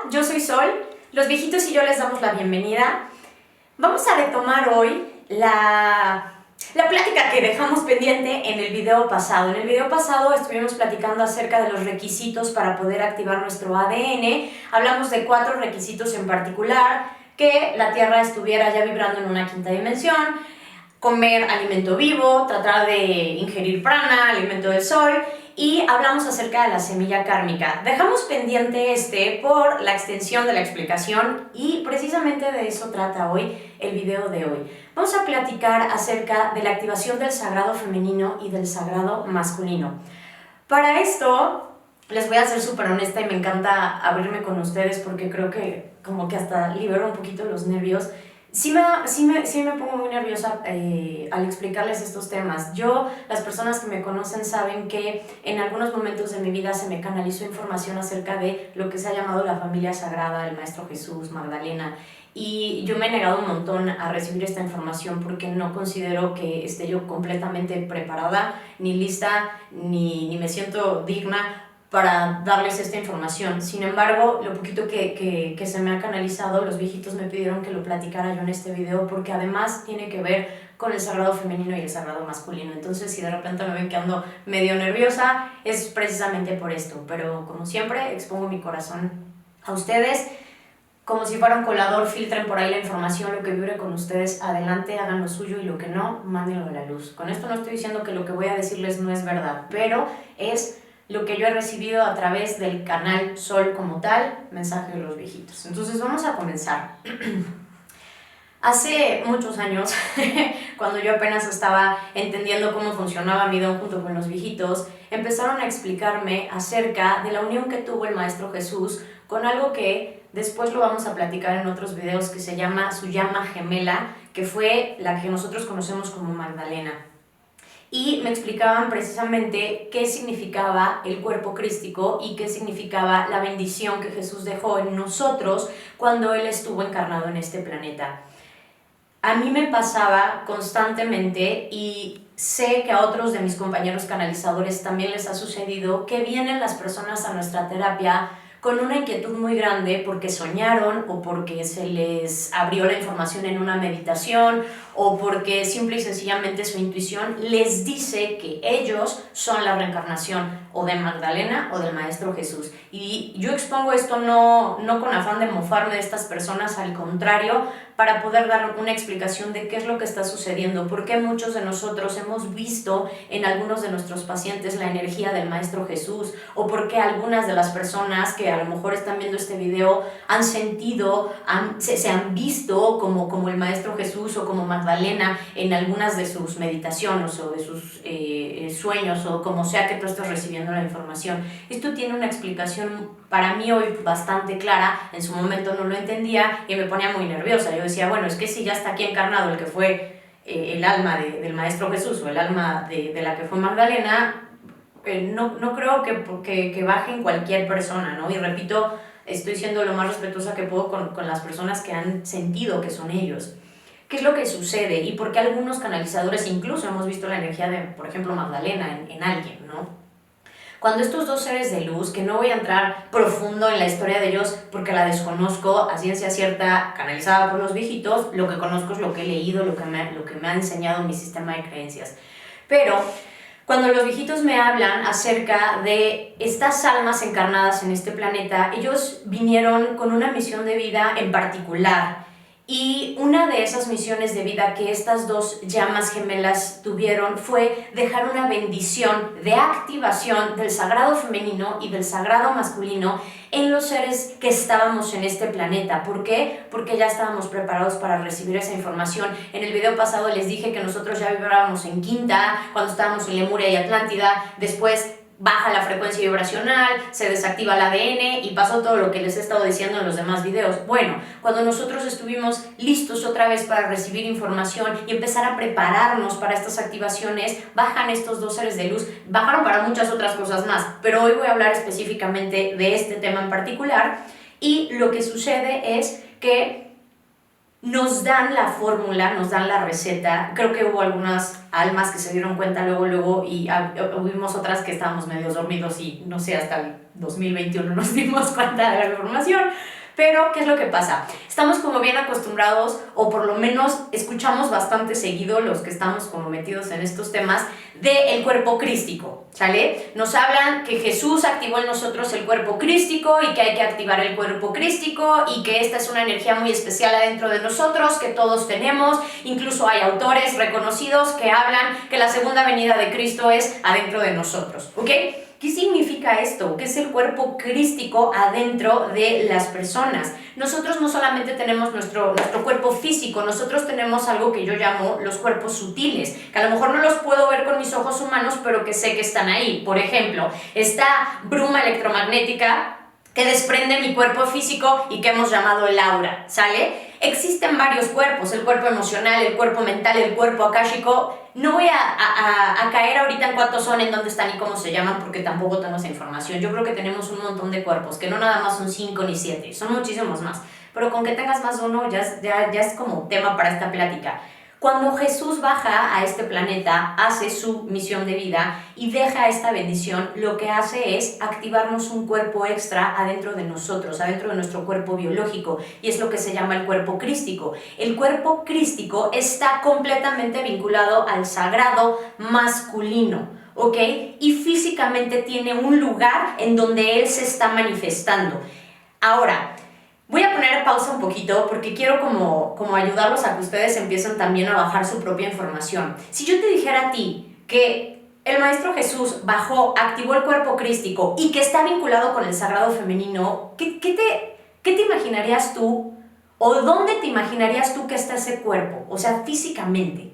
yo soy Sol, los viejitos y yo les damos la bienvenida. Vamos a retomar hoy la plática que dejamos pendiente en el video pasado. En el video pasado estuvimos platicando acerca de los requisitos para poder activar nuestro ADN. Hablamos de 4 requisitos en particular: que la Tierra estuviera ya vibrando en una quinta dimensión, comer alimento vivo, tratar de ingerir prana, alimento del sol, y hablamos acerca de la semilla kármica. Dejamos pendiente por la extensión de la explicación y precisamente de eso trata hoy el video de hoy. Vamos a platicar acerca de la activación del sagrado femenino y del sagrado masculino. Para esto les voy a ser súper honesta y me encanta abrirme con ustedes porque creo que como que hasta libero un poquito los nervios. Sí me pongo muy nerviosa al explicarles estos temas. Las personas que me conocen saben que en algunos momentos de mi vida se me canalizó información acerca de lo que se ha llamado la familia sagrada, el Maestro Jesús, Magdalena, y yo me he negado un montón a recibir esta información porque no considero que esté yo completamente preparada, ni lista, ni me siento digna para darles esta información. Sin embargo, lo poquito que se me ha canalizado, los viejitos me pidieron que lo platicara yo en este video porque además tiene que ver con el sagrado femenino y el sagrado masculino. Entonces, si de repente me ven que ando medio nerviosa, es precisamente por esto. Pero como siempre, expongo mi corazón a ustedes. Como si fuera un colador, filtren por ahí la información, lo que vibre con ustedes, adelante, hagan lo suyo, y lo que no, mándenlo a la luz. Con esto no estoy diciendo que lo que voy a decirles no es verdad, pero es lo que yo he recibido a través del canal Sol como tal, mensaje de los viejitos. Entonces vamos a comenzar. Hace muchos años, cuando yo apenas estaba entendiendo cómo funcionaba mi don junto con los viejitos, empezaron a explicarme acerca de la unión que tuvo el Maestro Jesús con algo que después lo vamos a platicar en otros videos, que se llama su llama gemela, que fue la que nosotros conocemos como Magdalena. Y me explicaban precisamente qué significaba el cuerpo crístico y qué significaba la bendición que Jesús dejó en nosotros cuando Él estuvo encarnado en este planeta. A mí me pasaba constantemente, y sé que a otros de mis compañeros canalizadores también les ha sucedido, que vienen las personas a nuestra terapia con una inquietud muy grande porque soñaron, o porque se les abrió la información en una meditación, o porque simple y sencillamente su intuición les dice que ellos son la reencarnación o de Magdalena o del Maestro Jesús. Y yo expongo esto no con afán de mofarme de estas personas, al contrario, para poder dar una explicación de qué es lo que está sucediendo, por qué muchos de nosotros hemos visto en algunos de nuestros pacientes la energía del Maestro Jesús, o por qué algunas de las personas que a lo mejor están viendo este video han sentido, se han visto como el Maestro Jesús o como Magdalena en algunas de sus meditaciones o de sus sueños, o como sea que tú estés recibiendo la información. Esto tiene una explicación para mí hoy bastante clara. En su momento no lo entendía y me ponía muy nerviosa. Yo decía, bueno, es que si ya está aquí encarnado el que fue el alma del Maestro Jesús, o el alma de la que fue Magdalena, no creo que baje en cualquier persona, ¿no? Y repito, estoy siendo lo más respetuosa que puedo con las personas que han sentido que son ellos. ¿Qué es lo que sucede? Y por qué algunos canalizadores incluso hemos visto la energía de, por ejemplo, Magdalena en alguien, ¿no? Cuando estos dos seres de luz, que no voy a entrar profundo en la historia de ellos porque la desconozco a ciencia cierta, canalizada por los viejitos, lo que conozco es lo que he leído, lo que me ha enseñado mi sistema de creencias. Pero cuando los viejitos me hablan acerca de estas almas encarnadas en este planeta, ellos vinieron con una misión de vida en particular. Y una de esas misiones de vida que estas dos llamas gemelas tuvieron fue dejar una bendición de activación del sagrado femenino y del sagrado masculino en los seres que estábamos en este planeta. ¿Por qué? Porque ya estábamos preparados para recibir esa información. En el video pasado les dije que nosotros ya vibrábamos en quinta, cuando estábamos en Lemuria y Atlántida. Después baja la frecuencia vibracional, se desactiva el ADN y pasó todo lo que les he estado diciendo en los demás videos. Bueno, cuando nosotros estuvimos listos otra vez para recibir información y empezar a prepararnos para estas activaciones, bajan estos dos seres de luz. Bajaron para muchas otras cosas más, pero hoy voy a hablar específicamente de este tema en particular. Y lo que sucede es que nos dan la fórmula, nos dan la receta. Creo que hubo algunas almas que se dieron cuenta luego y hubimos otras que estábamos medio dormidos y no sé, hasta el 2021 nos dimos cuenta de la información. Pero, ¿qué es lo que pasa? Estamos como bien acostumbrados, o por lo menos escuchamos bastante seguido los que estamos como metidos en estos temas, del cuerpo crístico, ¿sale? Nos hablan que Jesús activó en nosotros el cuerpo crístico y que hay que activar el cuerpo crístico y que esta es una energía muy especial adentro de nosotros, que todos tenemos. Incluso hay autores reconocidos que hablan que la segunda venida de Cristo es adentro de nosotros, ¿ok? ¿Qué significa esto? ¿Qué es el cuerpo crístico adentro de las personas? Nosotros no solamente tenemos nuestro cuerpo físico, nosotros tenemos algo que yo llamo los cuerpos sutiles, que a lo mejor no los puedo ver con mis ojos humanos, pero que sé que están ahí. Por ejemplo, esta bruma electromagnética que desprende mi cuerpo físico y que hemos llamado el aura, ¿sale? Existen varios cuerpos, el cuerpo emocional, el cuerpo mental, el cuerpo akáshico. No voy a caer ahorita en cuántos son, en dónde están y cómo se llaman, porque tampoco tengo esa información. Yo creo que tenemos un montón de cuerpos, que no nada más son 5 ni 7, son muchísimos más. Pero con que tengas más de uno ya es como tema para esta plática. Cuando Jesús baja a este planeta, hace su misión de vida y deja esta bendición, lo que hace es activarnos un cuerpo extra adentro de nosotros, adentro de nuestro cuerpo biológico, y es lo que se llama el cuerpo crístico. El cuerpo crístico está completamente vinculado al sagrado masculino, ¿ok? Y físicamente tiene un lugar en donde él se está manifestando. Ahora, voy a poner pausa un poquito porque quiero como ayudarlos a que ustedes empiecen también a bajar su propia información. Si yo te dijera a ti que el Maestro Jesús bajó, activó el cuerpo crístico y que está vinculado con el sagrado femenino, ¿qué te imaginarías tú? ¿O dónde te imaginarías tú que está ese cuerpo? O sea, físicamente.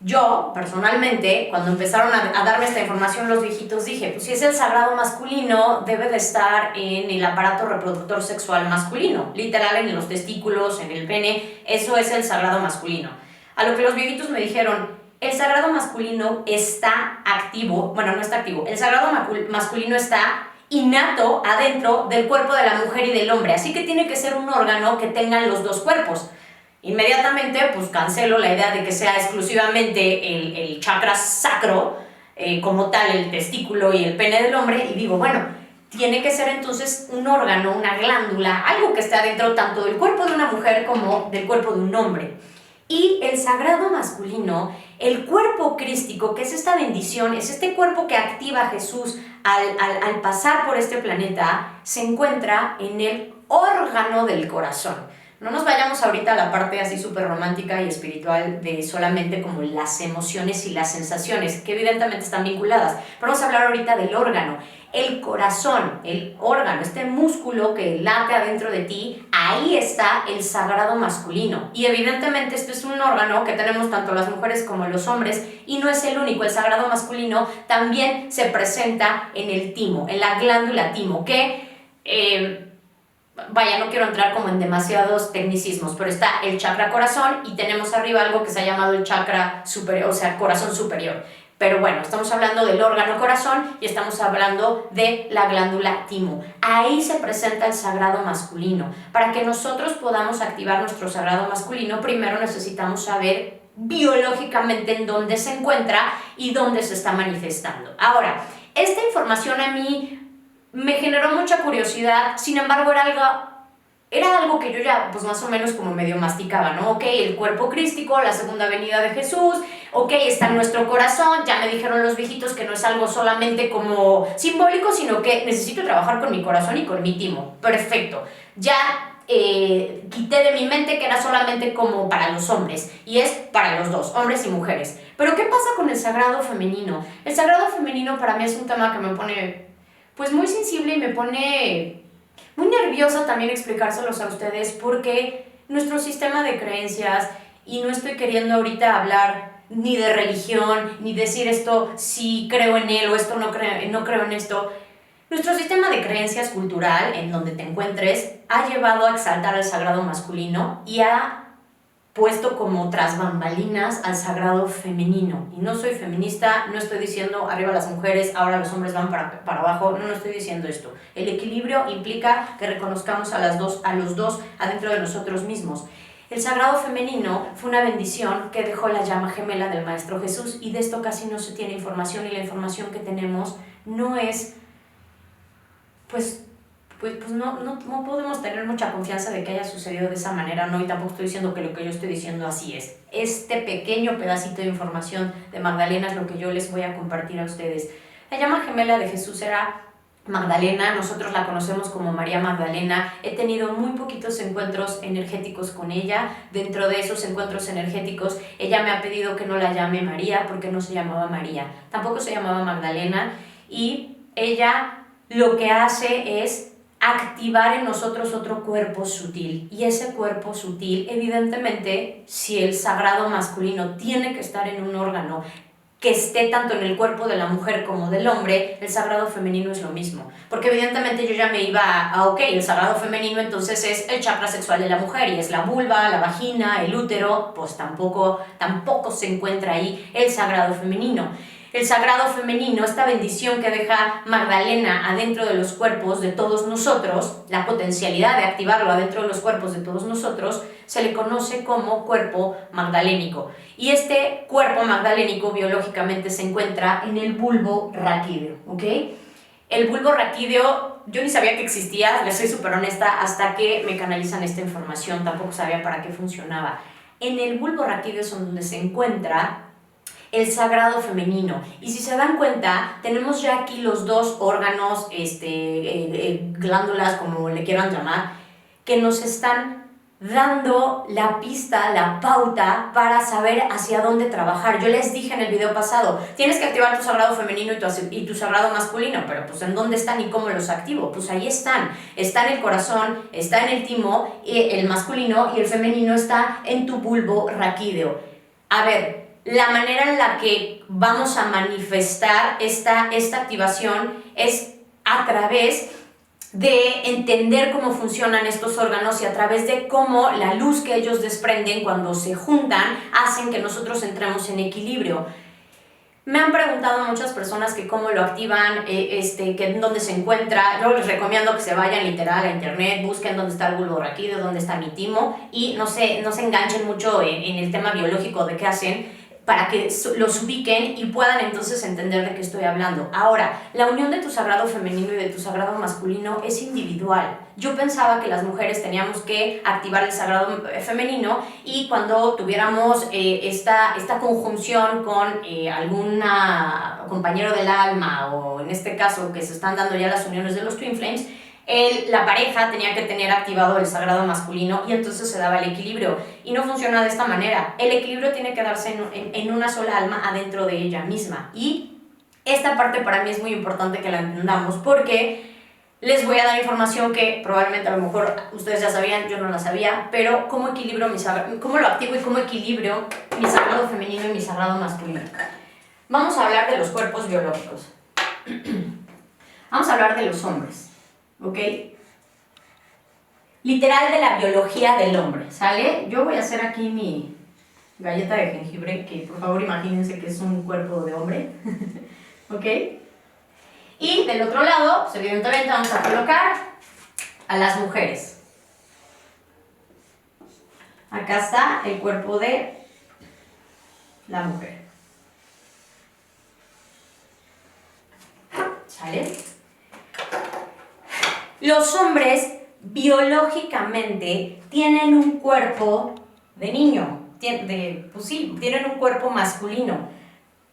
Yo, personalmente, cuando empezaron a darme esta información los viejitos, dije, pues si es el sagrado masculino, debe de estar en el aparato reproductor sexual masculino, literal en los testículos, en el pene, eso es el sagrado masculino. A lo que los viejitos me dijeron, el sagrado masculino está activo, bueno, no está activo, el sagrado masculino está innato adentro del cuerpo de la mujer y del hombre, así que tiene que ser un órgano que tengan los dos cuerpos. Inmediatamente pues cancelo la idea de que sea exclusivamente el chakra sacro, como tal el testículo y el pene del hombre, y digo, bueno, tiene que ser entonces un órgano, una glándula, algo que esté adentro tanto del cuerpo de una mujer como del cuerpo de un hombre. Y el sagrado masculino, el cuerpo crístico, que es esta bendición, es este cuerpo que activa a Jesús al pasar por este planeta, se encuentra en el órgano del corazón. No nos vayamos ahorita a la parte así súper romántica y espiritual de solamente como las emociones y las sensaciones, que evidentemente están vinculadas. Pero vamos a hablar ahorita del órgano. El corazón, el órgano, este músculo que late adentro de ti, ahí está el sagrado masculino. Y evidentemente este es un órgano que tenemos tanto las mujeres como los hombres, y no es el único. El sagrado masculino también se presenta en el timo, en la glándula timo, que... vaya, no quiero entrar como en demasiados tecnicismos, pero está el chakra corazón y tenemos arriba algo que se ha llamado el chakra superior, o sea, corazón superior. Pero bueno, estamos hablando del órgano corazón y estamos hablando de la glándula timo. Ahí se presenta el sagrado masculino. Para que nosotros podamos activar nuestro sagrado masculino, primero necesitamos saber biológicamente en dónde se encuentra y dónde se está manifestando. Ahora, esta información a mí me generó mucha curiosidad, sin embargo era algo que yo ya pues más o menos como medio masticaba, ¿no? Ok, el cuerpo crístico, la segunda venida de Jesús, ok, está en nuestro corazón, ya me dijeron los viejitos que no es algo solamente como simbólico, sino que necesito trabajar con mi corazón y con mi timo. Perfecto, ya quité de mi mente que era solamente como para los hombres, y es para los dos, hombres y mujeres. Pero ¿qué pasa con el sagrado femenino? El sagrado femenino para mí es un tema que me pone pues muy sensible y me pone muy nerviosa también explicárselos a ustedes, porque nuestro sistema de creencias, y no estoy queriendo ahorita hablar ni de religión, ni decir esto sí creo en él o esto no creo en esto, nuestro sistema de creencias cultural, en donde te encuentres, ha llevado a exaltar al sagrado masculino y ha puesto como tras bambalinas al sagrado femenino. Y no soy feminista, no estoy diciendo arriba las mujeres, ahora los hombres van para abajo, no estoy diciendo esto. El equilibrio implica que reconozcamos a los dos adentro de nosotros mismos. El sagrado femenino fue una bendición que dejó la llama gemela del Maestro Jesús, y de esto casi no se tiene información, y la información que tenemos no es, pues no podemos tener mucha confianza de que haya sucedido de esa manera, ¿no? Y tampoco estoy diciendo que lo que yo estoy diciendo así es. Este pequeño pedacito de información de Magdalena es lo que yo les voy a compartir a ustedes. La llama gemela de Jesús era Magdalena, nosotros la conocemos como María Magdalena. He tenido muy poquitos encuentros energéticos con ella. Dentro de esos encuentros energéticos, ella me ha pedido que no la llame María porque no se llamaba María, tampoco se llamaba Magdalena, y ella lo que hace es activar en nosotros otro cuerpo sutil, y ese cuerpo sutil, evidentemente, si el sagrado masculino tiene que estar en un órgano que esté tanto en el cuerpo de la mujer como del hombre, el sagrado femenino es lo mismo, porque evidentemente yo ya me iba a ok, el sagrado femenino entonces es el chakra sexual de la mujer, y es la vulva, la vagina, el útero, pues tampoco se encuentra ahí el sagrado femenino. El sagrado femenino, esta bendición que deja Magdalena adentro de los cuerpos de todos nosotros, la potencialidad de activarlo adentro de los cuerpos de todos nosotros, se le conoce como cuerpo magdalénico. Y este cuerpo magdalénico biológicamente se encuentra en el bulbo raquídeo, ¿ok? El bulbo raquídeo, yo ni sabía que existía, les soy súper honesta, hasta que me canalizan esta información, tampoco sabía para qué funcionaba. En el bulbo raquídeo es donde se encuentra el sagrado femenino, y si se dan cuenta, tenemos ya aquí los dos órganos, glándulas, como le quieran llamar, que nos están dando la pista, la pauta para saber hacia dónde trabajar. Yo les dije en el video pasado, tienes que activar tu sagrado femenino y tu sagrado masculino, pero pues ¿en dónde están y cómo los activo? Pues ahí están, está en el corazón, está en el timo, el masculino, y el femenino está en tu bulbo raquídeo. A ver, la manera en la que vamos a manifestar esta activación es a través de entender cómo funcionan estos órganos, y a través de cómo la luz que ellos desprenden cuando se juntan hacen que nosotros entremos en equilibrio. Me han preguntado muchas personas que cómo lo activan, que en dónde se encuentra. Yo les recomiendo que se vayan literal a internet, busquen dónde está el bulbo raquídeo, dónde está mi timo, y no se enganchen mucho en el tema biológico de qué hacen, para que los ubiquen y puedan entonces entender de qué estoy hablando. Ahora, la unión de tu sagrado femenino y de tu sagrado masculino es individual. Yo pensaba que las mujeres teníamos que activar el sagrado femenino, y cuando tuviéramos esta conjunción con algún compañero del alma, o en este caso que se están dando ya las uniones de los Twin Flames, la pareja tenía que tener activado el sagrado masculino, y entonces se daba el equilibrio, y no funciona de esta manera. El equilibrio tiene que darse en una sola alma adentro de ella misma, y esta parte para mí es muy importante que la entendamos, porque les voy a dar información que probablemente a lo mejor ustedes ya sabían, yo no la sabía, pero cómo lo activo y cómo equilibrio mi sagrado femenino y mi sagrado masculino. Vamos a hablar de los cuerpos biológicos. Vamos a hablar de los hombres. ¿Ok? Literal de la biología del hombre, ¿sale? Yo voy a hacer aquí mi galleta de jengibre, que por favor imagínense que es un cuerpo de hombre. ¿Ok? Y del otro lado, pues evidentemente vamos a colocar a las mujeres. Acá está el cuerpo de la mujer. ¿Sale? Los hombres biológicamente tienen un cuerpo de niño, tienen un cuerpo masculino,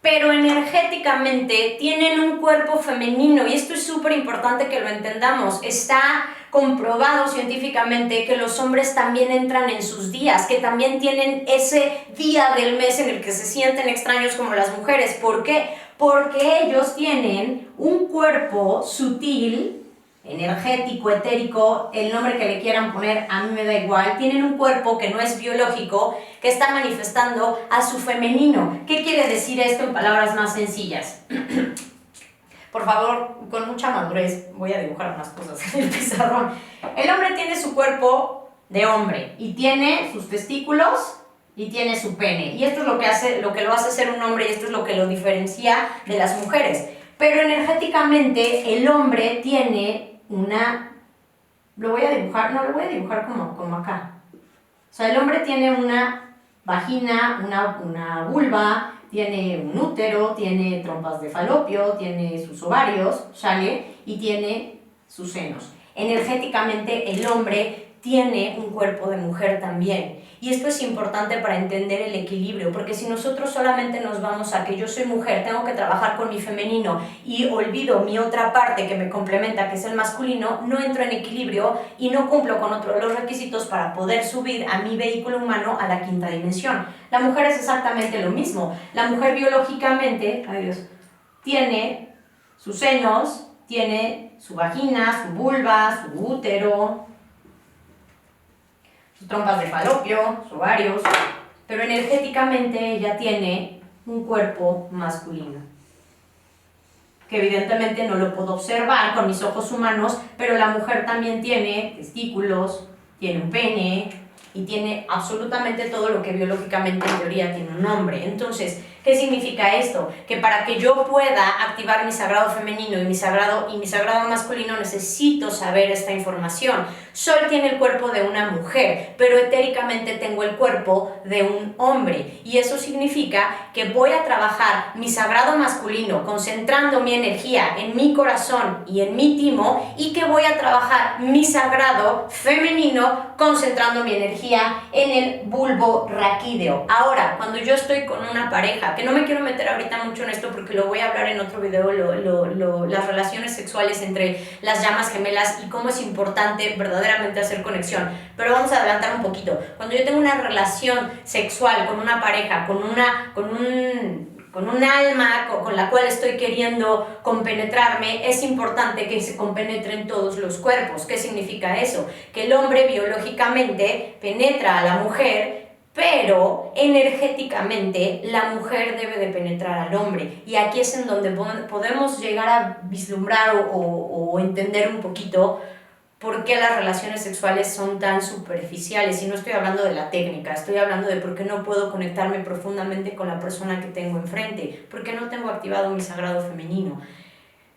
pero energéticamente tienen un cuerpo femenino, y esto es súper importante que lo entendamos. Está comprobado científicamente que los hombres también entran en sus días, que también tienen ese día del mes en el que se sienten extraños como las mujeres. ¿Por qué? Porque ellos tienen un cuerpo sutil, energético, etérico, el nombre que le quieran poner, a mí me da igual. Tienen un cuerpo que no es biológico, que está manifestando a su femenino. ¿Qué quiere decir esto en palabras más sencillas? Por favor, con mucha madurez, voy a dibujar unas cosas en el pizarrón. El hombre tiene su cuerpo de hombre, y tiene sus testículos, y tiene su pene. Y esto es lo que lo hace ser un hombre, y esto es lo que lo diferencia de las mujeres. Pero energéticamente el hombre tiene lo voy a dibujar como acá, sea, el hombre tiene una vagina, una vulva, tiene un útero, tiene trompas de falopio, tiene sus ovarios, ¿sale? Y tiene sus senos. Energéticamente el hombre tiene un cuerpo de mujer también. Y esto es importante para entender el equilibrio, porque si nosotros solamente nos vamos a que yo soy mujer, tengo que trabajar con mi femenino y olvido mi otra parte que me complementa, que es el masculino, no entro en equilibrio y no cumplo con otros los requisitos para poder subir a mi vehículo humano a la quinta dimensión. La mujer es exactamente lo mismo. La mujer biológicamente, ay Dios, tiene sus senos, tiene su vagina, su vulva, su útero, sus trompas de falopio, sus ovarios, pero energéticamente ella tiene un cuerpo masculino, que evidentemente no lo puedo observar con mis ojos humanos, pero la mujer también tiene testículos, tiene un pene y tiene absolutamente todo lo que biológicamente en teoría tiene un hombre. Entonces, ¿qué significa esto? Que para que yo pueda activar mi sagrado femenino y mi sagrado masculino necesito saber esta información. Sol tiene el cuerpo de una mujer, pero etéricamente tengo el cuerpo de un hombre. Y eso significa que voy a trabajar mi sagrado masculino concentrando mi energía en mi corazón y en mi timo, y que voy a trabajar mi sagrado femenino concentrando mi energía en el bulbo raquídeo. Ahora, cuando yo estoy con una pareja, que no me quiero meter ahorita mucho en esto porque lo voy a hablar en otro video, las relaciones sexuales entre las llamas gemelas y cómo es importante verdaderamente hacer conexión, pero vamos a adelantar un poquito. Cuando yo tengo una relación sexual con una pareja, con un alma con la cual estoy queriendo compenetrarme, es importante que se compenetren todos los cuerpos. ¿Qué significa eso? Que el hombre biológicamente penetra a la mujer, pero energéticamente la mujer debe de penetrar al hombre. Y aquí es en donde podemos llegar a vislumbrar o entender un poquito por qué las relaciones sexuales son tan superficiales. Y no estoy hablando de la técnica, estoy hablando de por qué no puedo conectarme profundamente con la persona que tengo enfrente, porque no tengo activado mi sagrado femenino.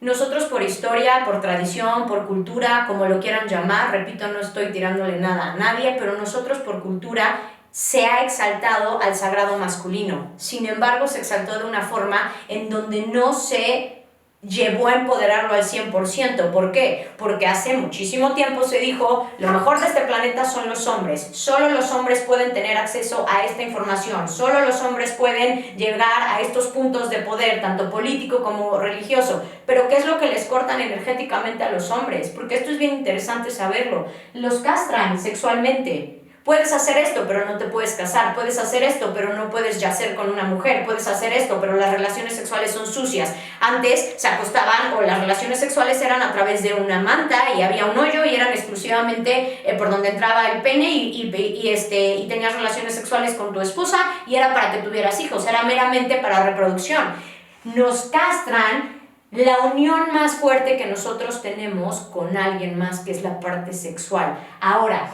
Nosotros por historia, por tradición, por cultura, como lo quieran llamar, repito, no estoy tirándole nada a nadie, pero nosotros por cultura se ha exaltado al sagrado masculino. Sin embargo, se exaltó de una forma en donde no se llevó a empoderarlo al 100%. ¿Por qué? Porque hace muchísimo tiempo se dijo, lo mejor de este planeta son los hombres, solo los hombres pueden tener acceso a esta información, solo los hombres pueden llegar a estos puntos de poder, tanto político como religioso. Pero ¿qué es lo que les cortan energéticamente a los hombres? Porque esto es bien interesante saberlo. Los castran sexualmente. Puedes hacer esto, pero no te puedes casar. Puedes hacer esto, pero no puedes yacer con una mujer. Puedes hacer esto, pero las relaciones sexuales son sucias. Antes se acostaban, o las relaciones sexuales eran a través de una manta y había un hoyo y eran exclusivamente por donde entraba el pene y tenías relaciones sexuales con tu esposa y era para que tuvieras hijos. Era meramente para reproducción. Nos castran la unión más fuerte que nosotros tenemos con alguien más, que es la parte sexual. Ahora,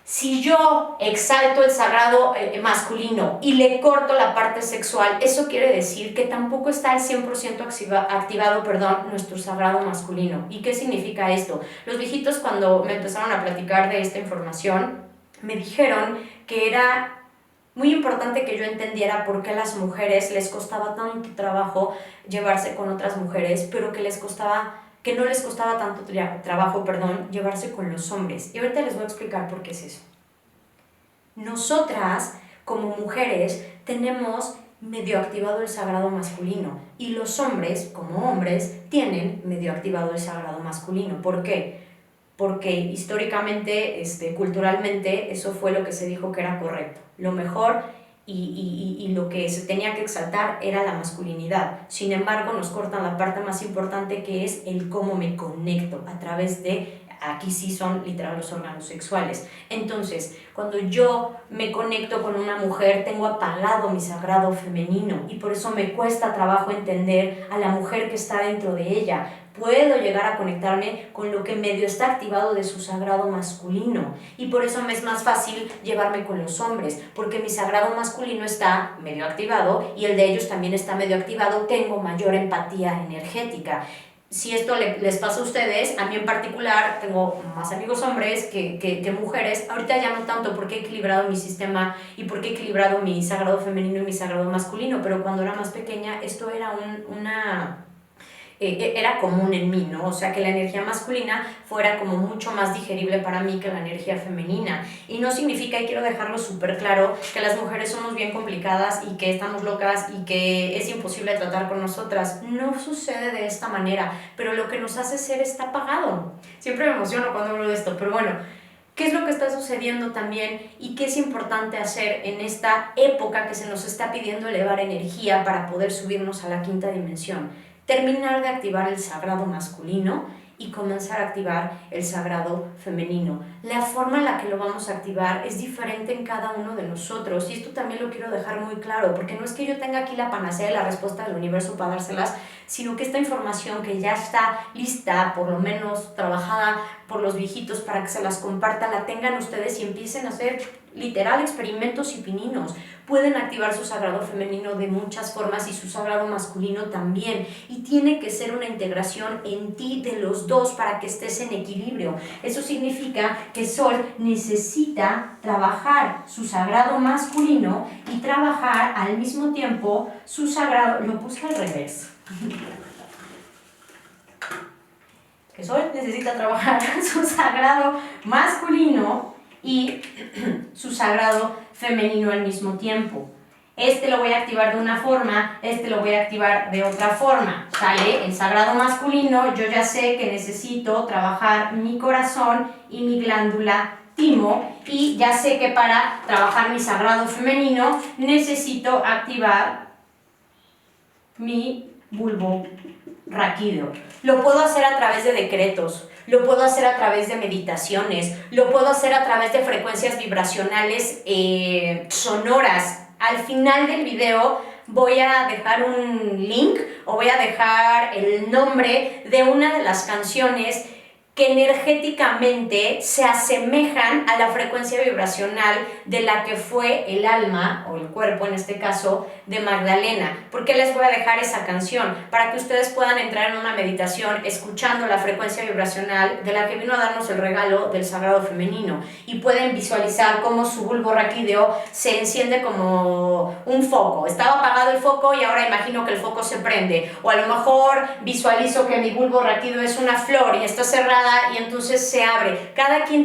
si yo exalto el sagrado masculino y le corto la parte sexual, eso quiere decir que tampoco está al 100% activado nuestro sagrado masculino. ¿Y qué significa esto? Los viejitos, cuando me empezaron a platicar de esta información, me dijeron que era muy importante que yo entendiera por qué a las mujeres les costaba tanto trabajo llevarse con otras mujeres, pero que no les costaba tanto trabajo, llevarse con los hombres. Y ahorita les voy a explicar por qué es eso. Nosotras, como mujeres, tenemos medio activado el sagrado masculino, y los hombres, como hombres, tienen medio activado el sagrado masculino. ¿Por qué? Porque históricamente, culturalmente, eso fue lo que se dijo que era correcto. Lo mejor y lo que se tenía que exaltar era la masculinidad. Sin embargo, nos cortan la parte más importante, que es el cómo me conecto a través de, aquí sí son literal los órganos sexuales. Entonces, cuando yo me conecto con una mujer, tengo apagado mi sagrado femenino, y por eso me cuesta trabajo entender a la mujer que está dentro de ella. Puedo llegar a conectarme con lo que medio está activado de su sagrado masculino, y por eso me es más fácil llevarme con los hombres, porque mi sagrado masculino está medio activado y el de ellos también está medio activado. Tengo mayor empatía energética. si esto les pasa a ustedes, a mí en particular, tengo más amigos hombres que mujeres, ahorita ya no tanto porque he equilibrado mi sistema y porque he equilibrado mi sagrado femenino y mi sagrado masculino, pero cuando era más pequeña esto era era común en mí, ¿no? O sea, que la energía masculina fuera como mucho más digerible para mí que la energía femenina. Y no significa, y quiero dejarlo súper claro, que las mujeres somos bien complicadas y que estamos locas y que es imposible tratar con nosotras. No sucede de esta manera, pero lo que nos hace ser está apagado. Siempre me emociono cuando hablo de esto, pero bueno, ¿qué es lo que está sucediendo también y qué es importante hacer en esta época que se nos está pidiendo elevar energía para poder subirnos a la quinta dimensión? Terminar de activar el sagrado masculino y comenzar a activar el sagrado femenino. La forma en la que lo vamos a activar es diferente en cada uno de nosotros y esto también lo quiero dejar muy claro, porque no es que yo tenga aquí la panacea de la respuesta del universo para dárselas, sino que esta información que ya está lista, por lo menos trabajada por los viejitos para que se las compartan, la tengan ustedes y empiecen a hacer literal experimentos y pininos. Pueden activar su sagrado femenino de muchas formas y su sagrado masculino también, y tiene que ser una integración en ti de los dos para que estés en equilibrio. Eso significa que Sol necesita trabajar su sagrado masculino y trabajar al mismo tiempo su sagrado, lo puse al revés, que Sol necesita trabajar su sagrado masculino y su sagrado femenino al mismo tiempo. Este lo voy a activar de una forma, este lo voy a activar de otra forma, ¿sale? El sagrado masculino, yo ya sé que necesito trabajar mi corazón y mi glándula timo, y ya sé que para trabajar mi sagrado femenino necesito activar mi bulbo raquídeo. Lo puedo hacer a través de decretos, lo puedo hacer a través de meditaciones, lo puedo hacer a través de frecuencias vibracionales sonoras. Al final del video voy a dejar un link o voy a dejar el nombre de una de las canciones que energéticamente se asemejan a la frecuencia vibracional de la que fue el alma, o el cuerpo en este caso, de Magdalena. ¿Por qué les voy a dejar esa canción? Para que ustedes puedan entrar en una meditación escuchando la frecuencia vibracional de la que vino a darnos el regalo del sagrado femenino, y pueden visualizar cómo su bulbo raquídeo se enciende como un foco. Estaba apagado el foco y ahora imagino que el foco se prende, o a lo mejor visualizo que mi bulbo raquídeo es una flor y está cerrada y entonces se abre. Cada quien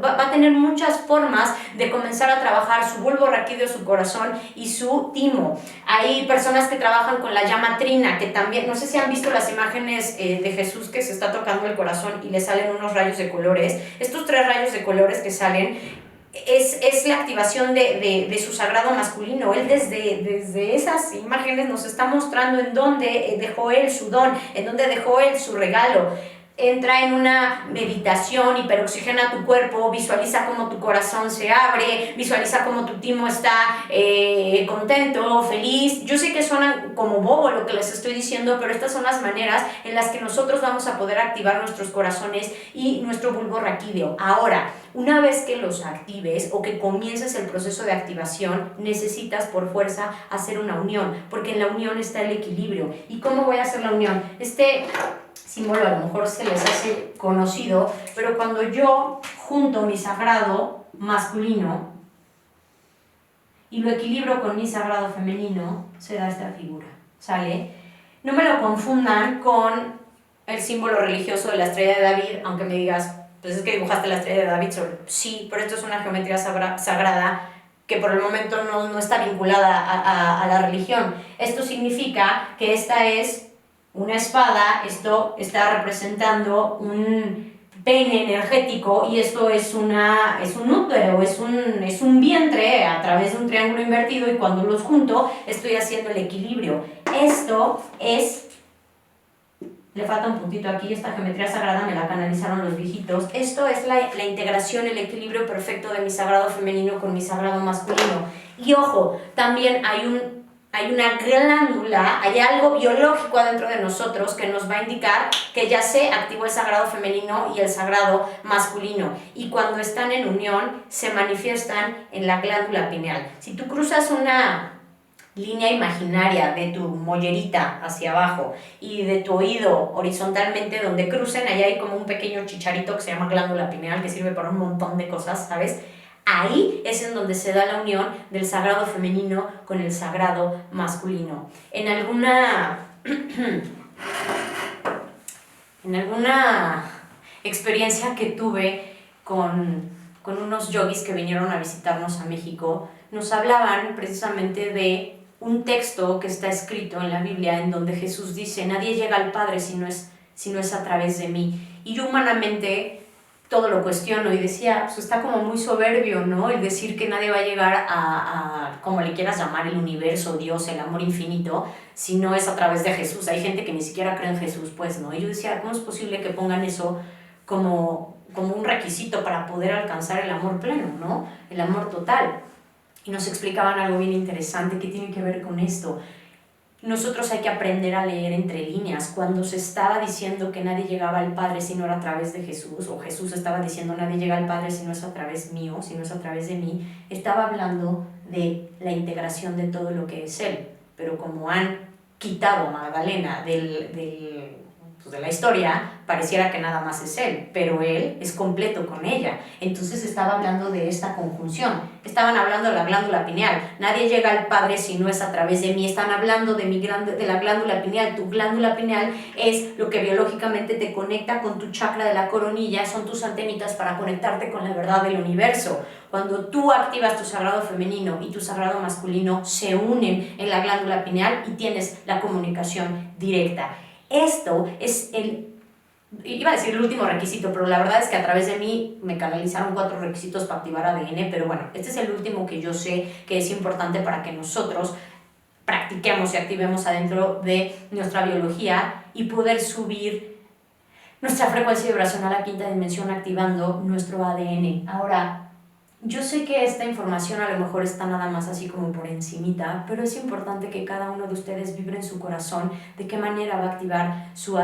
va a tener muchas formas de comenzar a trabajar su bulbo raquídeo, su corazón y su timo. Hay personas que trabajan con la llama trina, que también, no sé si han visto las imágenes de Jesús que se está tocando el corazón y le salen unos rayos de colores. Estos 3 rayos de colores que salen es la activación de su sagrado masculino. Él desde esas imágenes nos está mostrando en dónde dejó él su don, en dónde dejó él su regalo. Entra en una meditación, hiperoxigena tu cuerpo, visualiza cómo tu corazón se abre, visualiza cómo tu timo está contento, feliz. Yo sé que suena como bobo lo que les estoy diciendo, pero estas son las maneras en las que nosotros vamos a poder activar nuestros corazones y nuestro bulbo raquídeo. Ahora, una vez que los actives o que comiences el proceso de activación, necesitas por fuerza hacer una unión, porque en la unión está el equilibrio. ¿Y cómo voy a hacer la unión? Este símbolo a lo mejor se les hace conocido, pero cuando yo junto mi sagrado masculino y lo equilibro con mi sagrado femenino, se da esta figura, ¿sale? No me lo confundan con el símbolo religioso de la estrella de David, aunque me digas, pues es que dibujaste la estrella de David sobre... Sí, pero esto es una geometría sagrada que por el momento no está vinculada a la religión. Esto significa que esta es una espada, esto está representando un pene energético y esto es un útero, es un vientre a través de un triángulo invertido, y cuando los junto estoy haciendo el equilibrio. Esto es, le falta un puntito aquí, esta geometría sagrada me la canalizaron los viejitos. Esto es la integración, el equilibrio perfecto de mi sagrado femenino con mi sagrado masculino. Y ojo, también hay una glándula, hay algo biológico adentro de nosotros que nos va a indicar que ya se activó el sagrado femenino y el sagrado masculino, y cuando están en unión se manifiestan en la glándula pineal. Si tú cruzas una línea imaginaria de tu mollerita hacia abajo y de tu oído horizontalmente donde crucen, allá hay como un pequeño chicharito que se llama glándula pineal que sirve para un montón de cosas, ¿sabes? Ahí es en donde se da la unión del sagrado femenino con el sagrado masculino. En alguna experiencia que tuve con unos yogis que vinieron a visitarnos a México, nos hablaban precisamente de un texto que está escrito en la Biblia en donde Jesús dice: nadie llega al Padre si no es a través de mí. Y yo humanamente todo lo cuestiono y decía, pues está como muy soberbio, ¿no? El decir que nadie va a llegar a como le quieras llamar, el universo, Dios, el amor infinito, si no es a través de Jesús. Hay gente que ni siquiera cree en Jesús, pues, ¿no? Y yo decía, ¿cómo es posible que pongan eso como un requisito para poder alcanzar el amor pleno, ¿no? El amor total? Y nos explicaban algo bien interesante que tiene que ver con esto. Nosotros hay que aprender a leer entre líneas. Cuando se estaba diciendo que nadie llegaba al Padre si no era a través de Jesús, o Jesús estaba diciendo nadie llega al Padre si no es a través mío, si no es a través de mí, estaba hablando de la integración de todo lo que es Él. Pero como han quitado a Magdalena de la historia, pareciera que nada más es Él, pero Él es completo con ella. Entonces estaba hablando de esta conjunción. Estaban hablando de la glándula pineal. Nadie llega al Padre si no es a través de mí. Están hablando de la glándula pineal. Tu glándula pineal es lo que biológicamente te conecta con tu chakra de la coronilla, son tus antenitas para conectarte con la verdad del universo. Cuando tú activas tu sagrado femenino y tu sagrado masculino, se unen en la glándula pineal y tienes la comunicación directa. Esto es iba a decir el último requisito, pero la verdad es que a través de mí me canalizaron 4 requisitos para activar ADN, pero bueno, este es el último que yo sé que es importante para que nosotros practiquemos y activemos adentro de nuestra biología y poder subir nuestra frecuencia vibracional a la 5ª dimensión activando nuestro ADN. Ahora, yo sé que esta información a lo mejor está nada más así como por encimita, pero es importante que cada uno de ustedes vibre en su corazón de qué manera va a activar su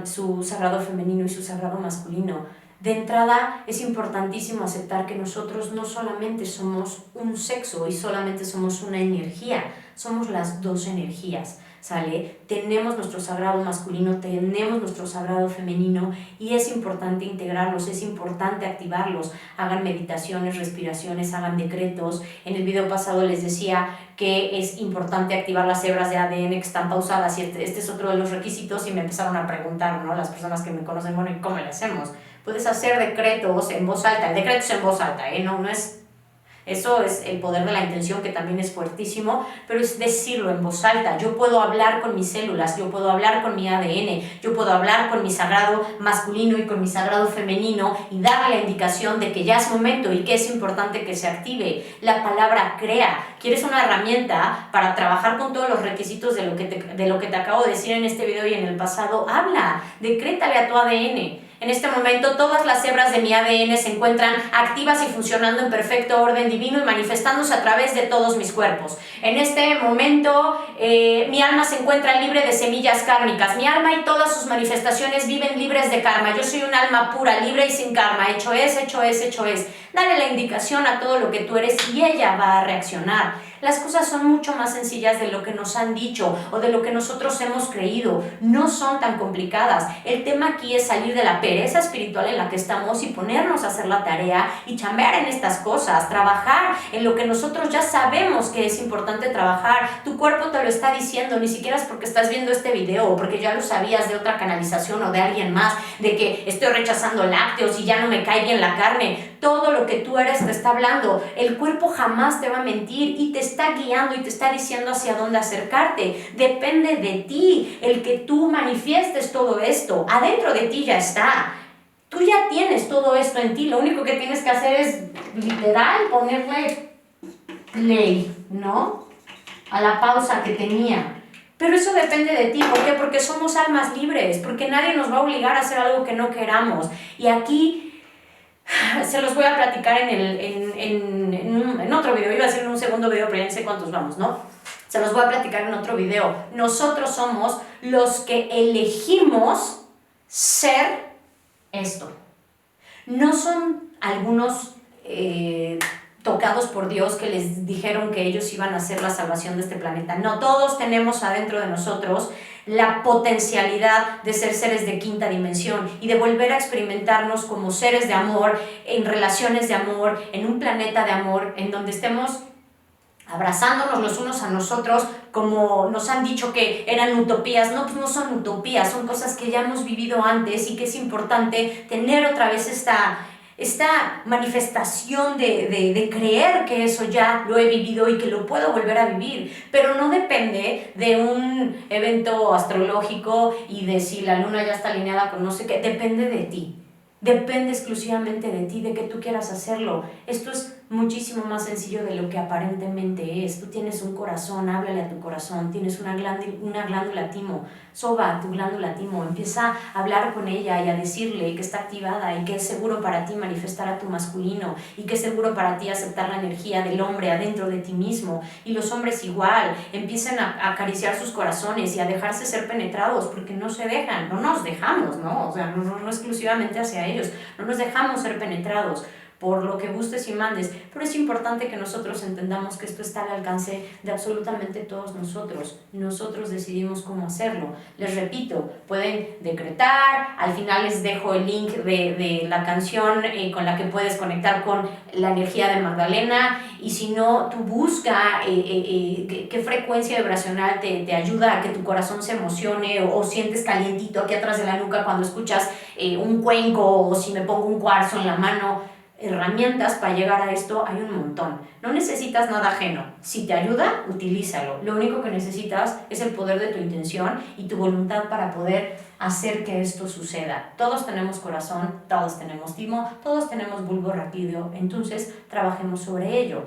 su sagrado femenino y su sagrado masculino. De entrada, es importantísimo aceptar que nosotros no solamente somos un sexo y solamente somos una energía, somos las 2 energías. ¿Sale? Tenemos nuestro sagrado masculino, tenemos nuestro sagrado femenino y es importante integrarlos, es importante activarlos. Hagan meditaciones, respiraciones, hagan decretos. En el video pasado les decía que es importante activar las hebras de ADN que están pausadas y este es otro de los requisitos y me empezaron a preguntar, ¿no? Las personas que me conocen, bueno, ¿y cómo le hacemos? Puedes hacer decretos en voz alta, el decreto es en voz alta, no es... Eso es el poder de la intención, que también es fuertísimo, pero es decirlo en voz alta. Yo puedo hablar con mis células, yo puedo hablar con mi ADN, yo puedo hablar con mi sagrado masculino y con mi sagrado femenino y darle la indicación de que ya es momento y que es importante que se active. La palabra crea. ¿Quieres una herramienta para trabajar con todos los requisitos de lo que te acabo de decir en este video y en el pasado? Habla, decrétale a tu ADN. En este momento todas las hebras de mi ADN se encuentran activas y funcionando en perfecto orden divino y manifestándose a través de todos mis cuerpos. En este momento mi alma se encuentra libre de semillas kármicas. Mi alma y todas sus manifestaciones viven libres de karma. Yo soy un alma pura, libre y sin karma. Hecho es, hecho es, hecho es. Dale la indicación a todo lo que tú eres y ella va a reaccionar. Las cosas son mucho más sencillas de lo que nos han dicho o de lo que nosotros hemos creído. No son tan complicadas. El tema aquí es salir de la pereza espiritual en la que estamos y ponernos a hacer la tarea y chambear en estas cosas, trabajar en lo que nosotros ya sabemos que es importante trabajar. Tu cuerpo te lo está diciendo, ni siquiera es porque estás viendo este video o porque ya lo sabías de otra canalización o de alguien más, de que estoy rechazando lácteos y ya no me cae bien la carne. Todo lo que tú eres te está hablando. El cuerpo jamás te va a mentir y te está guiando y te está diciendo hacia dónde acercarte. Depende de ti el que tú manifiestes todo esto. Adentro de ti ya está. Tú ya tienes todo esto en ti. Lo único que tienes que hacer es literal ponerle play, ¿no? A la pausa que tenía. Pero eso depende de ti. ¿Por qué? Porque somos almas libres. Porque nadie nos va a obligar a hacer algo que no queramos. Y aquí se los voy a platicar en otro video. Iba a hacer en un segundo video, pero ya no sé cuántos vamos, ¿no? Se los voy a platicar en otro video. Nosotros somos los que elegimos ser esto. No son algunos tocados por Dios que les dijeron que ellos iban a ser la salvación de este planeta. No, todos tenemos adentro de nosotros la potencialidad de ser seres de quinta dimensión y de volver a experimentarnos como seres de amor, en relaciones de amor, en un planeta de amor, en donde estemos abrazándonos los unos a nosotros, como nos han dicho que eran utopías. No, pues no son utopías, son cosas que ya hemos vivido antes y que es importante tener otra vez esta manifestación de creer que eso ya lo he vivido y que lo puedo volver a vivir, pero no depende de un evento astrológico y de si la luna ya está alineada con no sé qué, depende de ti. Depende exclusivamente de ti, de que tú quieras hacerlo. Esto es muchísimo más sencillo de lo que aparentemente es. Tú tienes un corazón, háblale a tu corazón. Tienes una glándula timo, soba tu glándula timo. Empieza a hablar con ella y a decirle que está activada y que es seguro para ti manifestar a tu masculino y que es seguro para ti aceptar la energía del hombre adentro de ti mismo. Y los hombres igual, empiecen a acariciar sus corazones y a dejarse ser penetrados, porque no se dejan, no nos dejamos, ¿no? O sea, no exclusivamente hacia ellos, no nos dejamos ser penetrados por lo que gustes y mandes, pero es importante que nosotros entendamos que esto está al alcance de absolutamente todos nosotros. Nosotros decidimos cómo hacerlo. Les repito, pueden decretar, al final les dejo el link de la canción con la que puedes conectar con la energía de Magdalena, y si no, tú busca qué frecuencia vibracional te ayuda a que tu corazón se emocione o sientes calientito aquí atrás de la nuca cuando escuchas un cuenco, o si me pongo un cuarzo en la mano. Herramientas para llegar a esto hay un montón. No necesitas nada ajeno. Si te ayuda, utilízalo. Lo único que necesitas es el poder de tu intención y tu voluntad para poder hacer que esto suceda. Todos tenemos corazón, todos tenemos timo, todos tenemos bulbo raquídeo. Entonces, trabajemos sobre ello.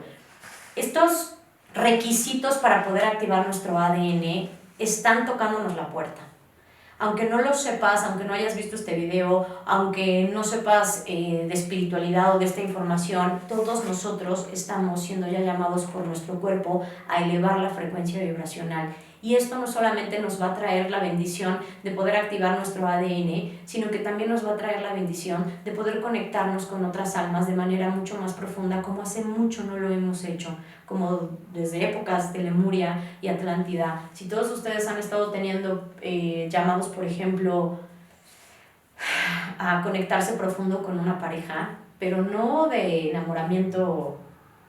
Estos requisitos para poder activar nuestro ADN están tocándonos la puerta. Aunque no lo sepas, aunque no hayas visto este video, aunque no sepas de espiritualidad o de esta información, todos nosotros estamos siendo ya llamados por nuestro cuerpo a elevar la frecuencia vibracional. Y esto no solamente nos va a traer la bendición de poder activar nuestro ADN, sino que también nos va a traer la bendición de poder conectarnos con otras almas de manera mucho más profunda, como hace mucho no lo hemos hecho, como desde épocas de Lemuria y Atlántida. Si todos ustedes han estado teniendo llamados, por ejemplo, a conectarse profundo con una pareja, pero no de enamoramiento,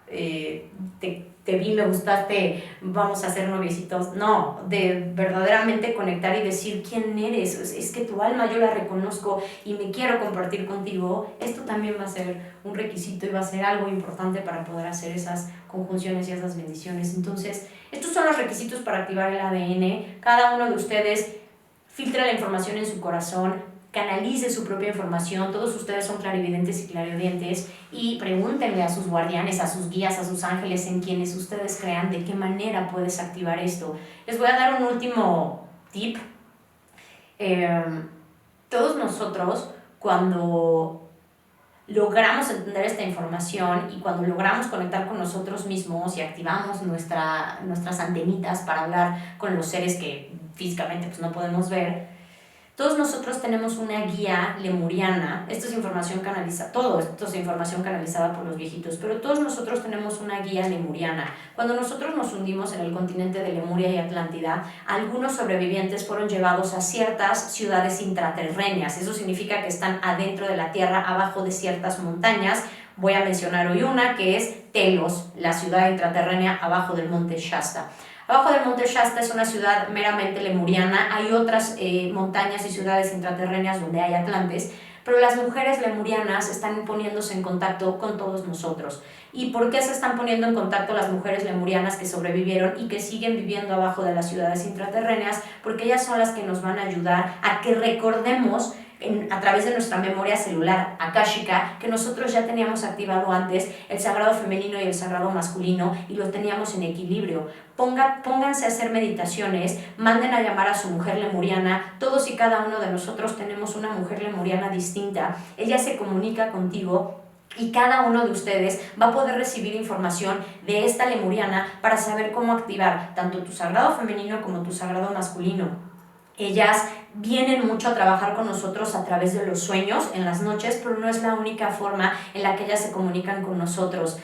te vi, me gustaste, vamos a ser noviecitos. No, de verdaderamente conectar y decir quién eres. Es que tu alma yo la reconozco y me quiero compartir contigo. Esto también va a ser un requisito y va a ser algo importante para poder hacer esas conjunciones y esas bendiciones. Entonces, estos son los requisitos para activar el ADN. Cada uno de ustedes filtra la información en su corazón, canalice su propia información. Todos ustedes son clarividentes y clarividentes, y pregúntenle a sus guardianes, a sus guías, a sus ángeles, en quienes ustedes crean, de qué manera puedes activar esto. Les voy a dar un último tip. Todos nosotros, cuando logramos entender esta información y cuando logramos conectar con nosotros mismos y activamos nuestras antenitas para hablar con los seres que físicamente pues no podemos ver, todos nosotros tenemos una guía lemuriana. Esto es información canalizada, todo esto es información canalizada por los viejitos, pero todos nosotros tenemos una guía lemuriana. Cuando nosotros nos hundimos en el continente de Lemuria y Atlántida, algunos sobrevivientes fueron llevados a ciertas ciudades intraterrenas. Eso significa que están adentro de la tierra, abajo de ciertas montañas. Voy a mencionar hoy una, que es Telos, la ciudad intraterrena abajo del monte Shasta. Abajo del monte Shasta es una ciudad meramente lemuriana. Hay otras montañas y ciudades intraterrenas donde hay atlantes, pero las mujeres lemurianas están poniéndose en contacto con todos nosotros. ¿Y por qué se están poniendo en contacto las mujeres lemurianas que sobrevivieron y que siguen viviendo abajo de las ciudades intraterrenas? Porque ellas son las que nos van a ayudar a que recordemos a través de nuestra memoria celular akáshica, que nosotros ya teníamos activado antes el sagrado femenino y el sagrado masculino, y lo teníamos en equilibrio. Pónganse a hacer meditaciones, manden a llamar a su mujer lemuriana. Todos y cada uno de nosotros tenemos una mujer lemuriana distinta. Ella se comunica contigo y cada uno de ustedes va a poder recibir información de esta lemuriana para saber cómo activar tanto tu sagrado femenino como tu sagrado masculino. Ellas vienen mucho a trabajar con nosotros a través de los sueños en las noches, pero no es la única forma en la que ellas se comunican con nosotros.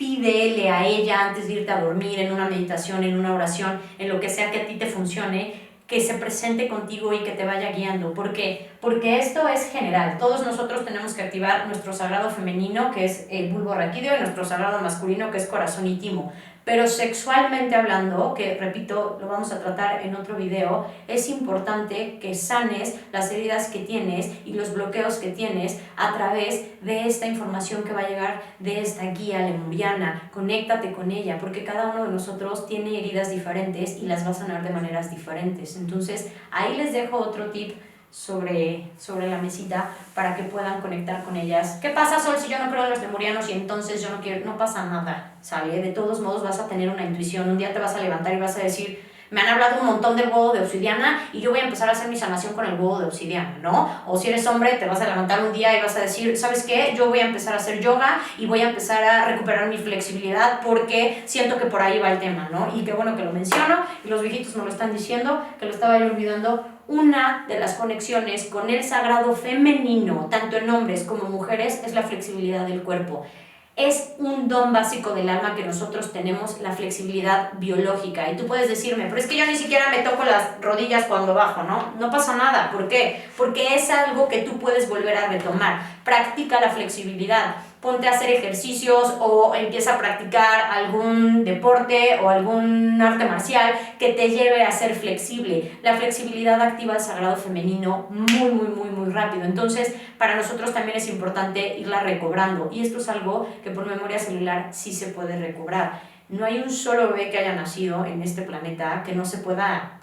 pídele a ella antes de irte a dormir, en una meditación, en una oración, en lo que sea que a ti te funcione, que se presente contigo y que te vaya guiando. ¿Por qué? Porque esto es general. Todos nosotros tenemos que activar nuestro sagrado femenino, que es el bulbo raquídeo, y nuestro sagrado masculino, que es corazón y timo. Pero sexualmente hablando, que repito, lo vamos a tratar en otro video, es importante que sanes las heridas que tienes y los bloqueos que tienes a través de esta información que va a llegar de esta guía lemuriana. Conéctate con ella, porque cada uno de nosotros tiene heridas diferentes y las va a sanar de maneras diferentes. Entonces, ahí les dejo otro tip sobre la mesita para que puedan conectar con ellas. ¿Qué pasa, Sol, si yo no creo en los lemurianos y entonces yo no quiero? No pasa nada, ¿sale? De todos modos vas a tener una intuición. Un día te vas a levantar y vas a decir, me han hablado un montón del huevo de obsidiana y yo voy a empezar a hacer mi sanación con el huevo de obsidiana, ¿no? O si eres hombre, te vas a levantar un día y vas a decir, ¿sabes qué? Yo voy a empezar a hacer yoga y voy a empezar a recuperar mi flexibilidad porque siento que por ahí va el tema, ¿no? Y qué bueno que lo menciono, y los viejitos me lo están diciendo, que lo estaba yo olvidando. Una de las conexiones con el sagrado femenino, tanto en hombres como mujeres, es la flexibilidad del cuerpo. Es un don básico del alma que nosotros tenemos, la flexibilidad biológica. Y tú puedes decirme, pero es que yo ni siquiera me toco las rodillas cuando bajo, ¿no? No pasa nada. ¿Por qué? Porque es algo que tú puedes volver a retomar. Practica la flexibilidad. Ponte a hacer ejercicios o empieza a practicar algún deporte o algún arte marcial que te lleve a ser flexible. La flexibilidad activa el sagrado femenino muy rápido. Entonces, para nosotros también es importante irla recobrando. Y esto es algo que por memoria celular sí se puede recobrar. No hay un solo bebé que haya nacido en este planeta que no se pueda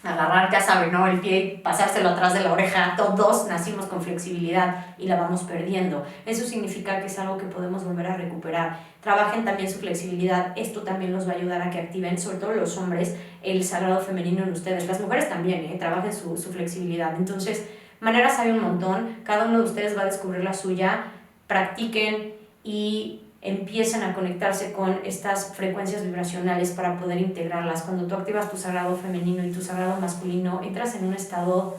agarrar, ya saben, ¿no? El pie y pasárselo atrás de la oreja. Todos nacimos con flexibilidad y la vamos perdiendo. Eso significa que es algo que podemos volver a recuperar. Trabajen también su flexibilidad. Esto también los va a ayudar a que activen, sobre todo los hombres, el sagrado femenino en ustedes. Las mujeres también, trabajen su flexibilidad. Entonces, maneras hay un montón. Cada uno de ustedes va a descubrir la suya. Practiquen y empiecen a conectarse con estas frecuencias vibracionales para poder integrarlas. Cuando tú activas tu sagrado femenino y tu sagrado masculino, entras en un estado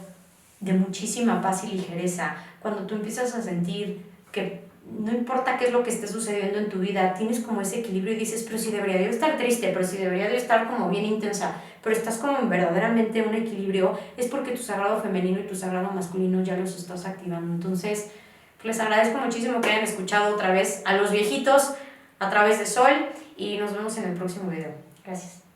de muchísima paz y ligereza. Cuando tú empiezas a sentir que no importa qué es lo que esté sucediendo en tu vida, tienes como ese equilibrio y dices, pero si debería yo estar triste, pero si debería yo estar como bien intensa, pero estás como en verdaderamente un equilibrio, es porque tu sagrado femenino y tu sagrado masculino ya los estás activando. Entonces, les agradezco muchísimo que hayan escuchado otra vez a los viejitos a través de Sol y nos vemos en el próximo video. Gracias.